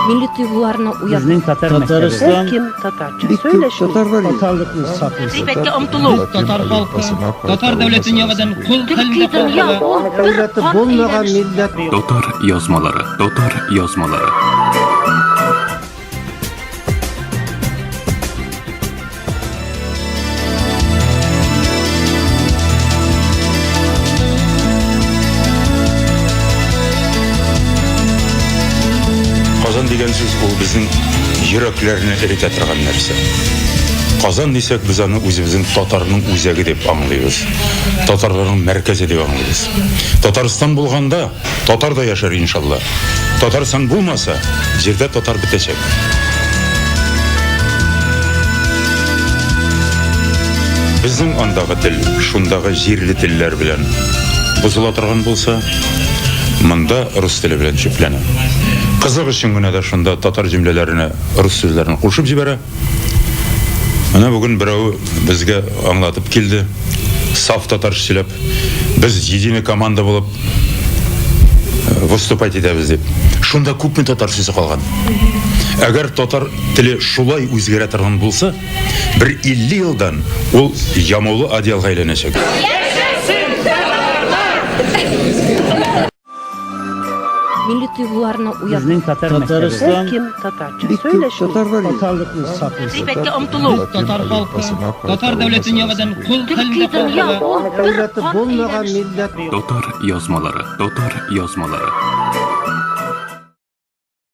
Milli duygularına uyan. Bizning Tatar Tatariston Kim Tatarca söyleşin. Tatarlikni saqlash. G'iybatga umtuluv. Tatar halkı, Tatar devlet dünyadan kul Türkiye dünya ol bir Davlati bo'lmagan millat. Tatar yazmaları, Tatar yazmaları. Қазан деген сөз ол біздің жүректеріне ерте тұрған нәрсе. Қазан десек біз аны өзіміздің татарның өзегі деп аңлаймыз. Татарлардың мәркәзі деп аңлаймыз. Татарстан болғанда татар да яшар иншалла. Татарстан болмаса жерде татар бітешек. Біздің андағы тіл, шундағы жерлі тіллер білен бұзыла тұрған болса, мында рус тілі білен шөпләнә. Қызық үшін генә дә шунда татар җөмләләренә рус сүзләрен кушып җибәрә. Менә бүген берәү безгә аңлатып килде. Саф татарча сөйләп, без единый команда булып выступать итәбез дип. Шунда күпме татар сүзе калган. Әгәр татар теле шулай үзгәрә торган булса, бер 50 елдан ул ямаулы одеялга әйләнәчәк. Milli duygularına uyan. Bizning Tatar Tatariston Kim Tatarca söyleşin. Tatarlikni saqlash. G'iybatga umtuluv. Tatar halkı, Tatar devlet dünyadan kul Türkiye dünya ol bir Davlati bo'lmagan millat. Tatar yazmaları, Tatar yazmaları.